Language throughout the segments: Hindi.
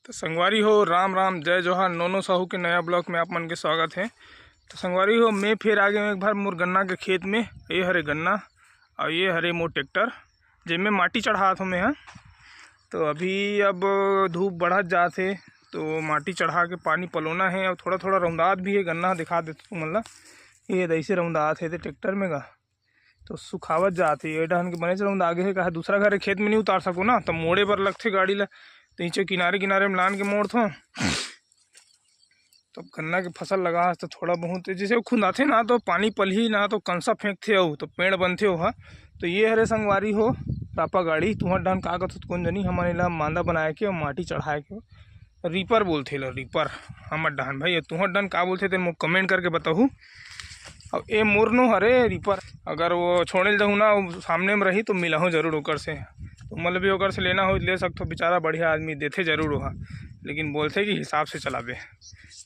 तो संगवारी हो राम राम जय जोहार नोनो साहू के नया ब्लॉग में आप मन के स्वागत है। तो संगवारी हो मैं फिर आ गए एक बार मोर गन्ना के खेत में। ये हरे गन्ना और ये हरे मोर ट्रैक्टर जिनमें माटी चढ़ा था मैं। तो अभी अब धूप बढ़त जाते तो माटी चढ़ा के पानी पलोना है और थोड़ा थोड़ा रौंदात भी है। गन्ना दिखा देते तुम मतलब ये ऐसे रौंदात है ट्रैक्टर में का तो सुखावत जाती है डहन के बने रौंद आगे है कहा दूसरा घर खेत में नहीं उतार सको ना तो मोड़े पर लगते गाड़ी ला तो नीचे किनारे किनारे में लान के मोड़ थो तो गन्ना की फसल लगा तो थोड़ा बहुत जैसे वो खुंदाते ना तो पानी पलही ना तो कंसा फेंकते हो तो पेड़ बनते हो। हाँ तो ये हरे संगवारी हो रापा गाड़ी तुम्हार डहन का कौन जनी हमारे ला मांदा बनाए के और माटी चढ़ाए के रीपर बोलते लो रीपर हमार डहन भाई तुम्हार डहन का बोलते तेन कमेंट करके बताऊँ। अब ये मोरनो हरे रीपर अगर वो छोड़े दहूँ ना सामने में रही तो मिला जरूर ओकर से तो मतलब भी ओकर से लेना हो ले सकते हो। बेचारा बढ़िया आदमी देते जरूर वहाँ लेकिन बोलते कि हिसाब से चलाबे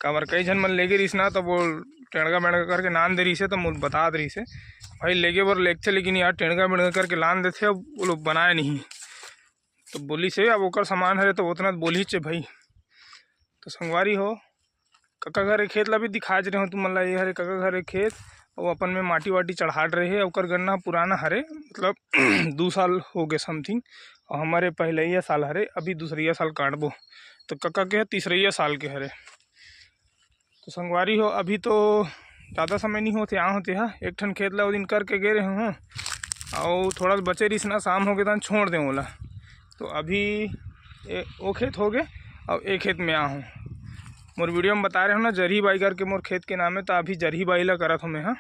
काबर कई जन मन लेगे रहीस ना तो वो टेढ़गा मेढ़गा करके नान दे रही से तो मुझे बता दे रही से भाई लेगे बर लेगते लेकिन यार टेढ़गा मेढ़गा करके लान देते अब वो लोग बनाए नहीं तो बोली से अब ओकर सामान हरे तो उतना बोली चे भाई। तो संगवारी हो कका घरे खेत ला भी दिखा रहे हो तुम मतलब ये हरे कका घरे खेत और अपन में माटी वाटी चढ़ाट रहे है। ओकर गन्ना पुराना हरे मतलब 2 साल हो गए समथिंग और हमारे पहले साल हरे अभी दूसरिया साल काटबो तो कका के तीसरिया साल के हरे। तो संगवारी हो अभी तो ज़्यादा समय नहीं होते यहाँ होते है एक ठन खेत ला वो दिन करके गए रहे हूँ और थोड़ा बचे रही ना शाम हो गए तो छोड़ दें ओला। तो अभी वो खेत हो गए और एक खेत में आ हूँ मोर वीडियो में बता रहे हो ना जरही बाई करके मोर खेत के नाम है तो अभी जरही बाई ला करत हूँ मैं। हाँ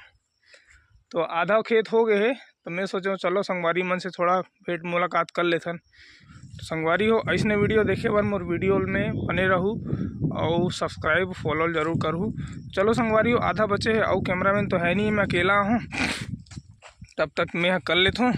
तो आधा खेत हो गए है तो मैं सोचा चलो संगवारी मन से थोड़ा भेंट मुलाकात कर लेथन। तो संगवारी हो ऐसने वीडियो देखे बार मोर वीडियो में बने रहूँ और सब्सक्राइब फॉलो जरूर करूँ। चलो संगवारी हो आधा बचे है और कैमरामैन तो है नहीं मैं अकेला हूँ तब तक मैं कर लेता हूँ।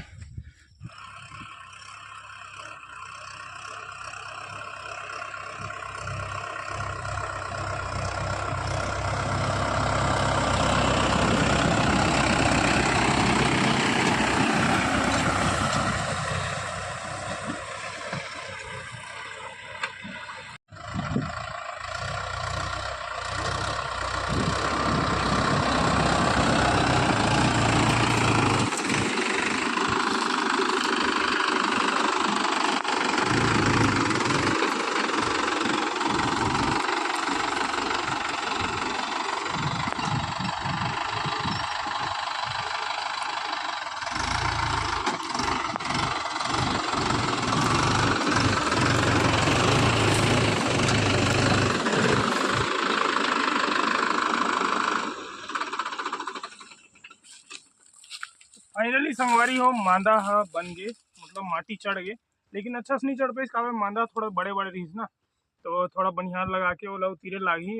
फाइनली संगवारी हो मांदा हा बन गए मतलब माटी चढ़ गए लेकिन अच्छा से नहीं चढ़ पाई कावे मांदा थोड़ा बड़े बड़े रही ना तो थोड़ा बनिहार लगा के वो लोग तीरे लागी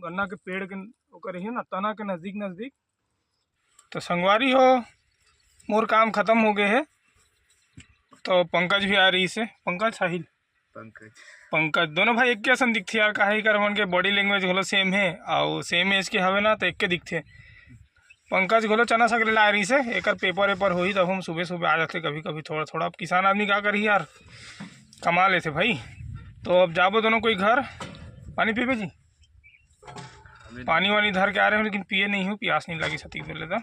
गन्ना के पेड़ के ओकर रही ना तना के नज़दीक नज़दीक। तो संगवारी हो मोर काम ख़त्म हो गए है तो पंकज भी आ रही से पंकज साहिल पंकज दोनों भाई एक सन दिखते यार काहे कर मन के बॉडी लैंग्वेज घलो सेम है और सेम एज के हवे ना तो एक के दिखते। पंकज घोलो चना सकरे ला रही से एक पेपर वेपर हो ही तब हम सुबह सुबह आ जाते कभी कभी थोड़ा थोड़ा। अब किसान आदमी क्या करी यार कमा लेते भाई। तो अब जाबो दोनों कोई घर पानी पीबे जी पानी वानी धर के आ रहे हो लेकिन पिए नहीं हूँ प्यास नहीं लगी सती बोले तो।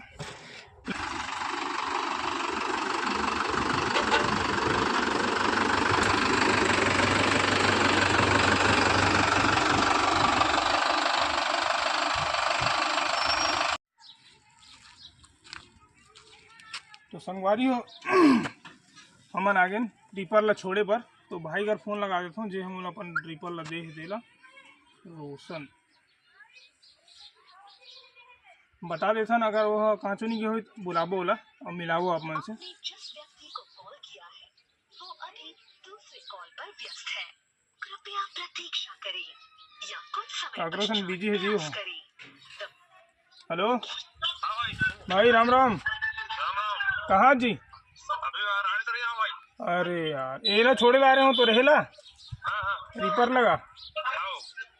तो संगवारी हो हमन आगे रीपर ला छोड़े पर तो भाई घर फोन लगा देता हूँ जे हम अपन रीपर ला दे देला रोशन बता देता ना अगर वो कांचो नहीं हो बुलाबो ओला और मिलाबो आप मन से। काकरोसन बिजी है जी हो। हेलो भाई राम राम कहाँ जी अरे यार ये ना छोड़े ला रहे हो तो रहेला रीपर लगा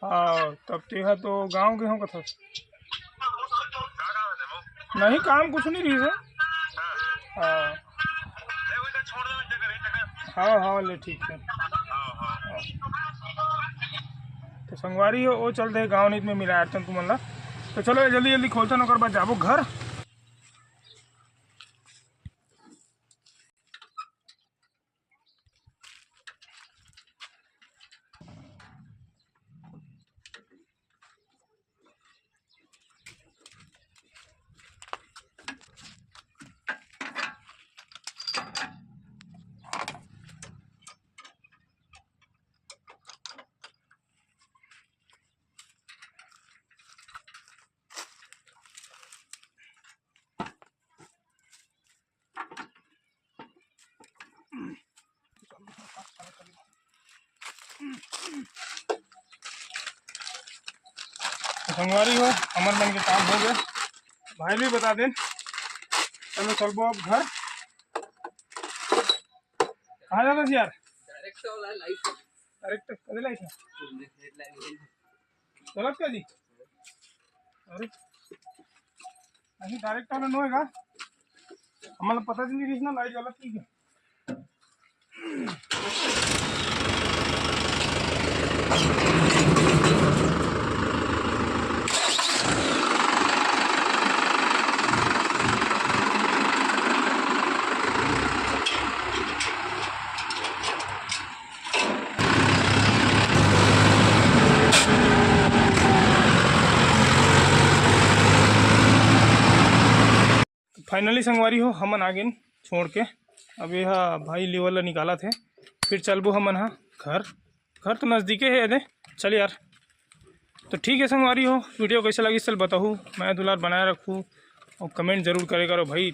हाँ तब तेहा तो गांव के हो कथा नहीं काम कुछ नहीं रही है हाँ हाँ हाँ ले ठीक है। तो संगवारी हो वो चलते गाँव नीत में मिला तुमन ला। तो चलो जल्दी जल्दी खोलते ओकर बाद जाबो घर। संगवारी हो हमार मन के काम हो गए, भाई भी बता दें। चलो चलबो अब घर। कहाँ जाना थी यार? डायरेक्ट कदे लाई था गलत क्या जी? अरे नहीं डायरेक्ट वाला नो है हमारा पता नहीं ना लाइट गलत ठीक है। फाइनली संगवारी हो हमन आ गए छोड़ के। अब यह भाई लेवल ला निकाला थे, फिर चलबो हमन हाँ घर। घर तो नज़दीके है यदे चल यार। तो ठीक है संगवारी हो, वीडियो कैसा लगी चल बताऊँ, मैं दुलार बनाए रखूँ और कमेंट जरूर करे करो भाई।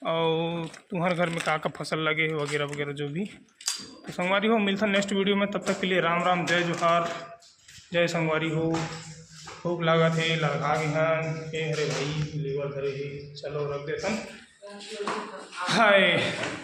और तुम्हारे घर में का फसल लगे वगैरह वगैरह जो भी। तो संगवारी हो मिलता नेक्स्ट वीडियो में, तब तक के लिए राम राम, जय जोहार, जय संगवारी हो। खूब लागत है लड़का के हैं हरे भाई लेवर धरे है। चलो रख देता हाय।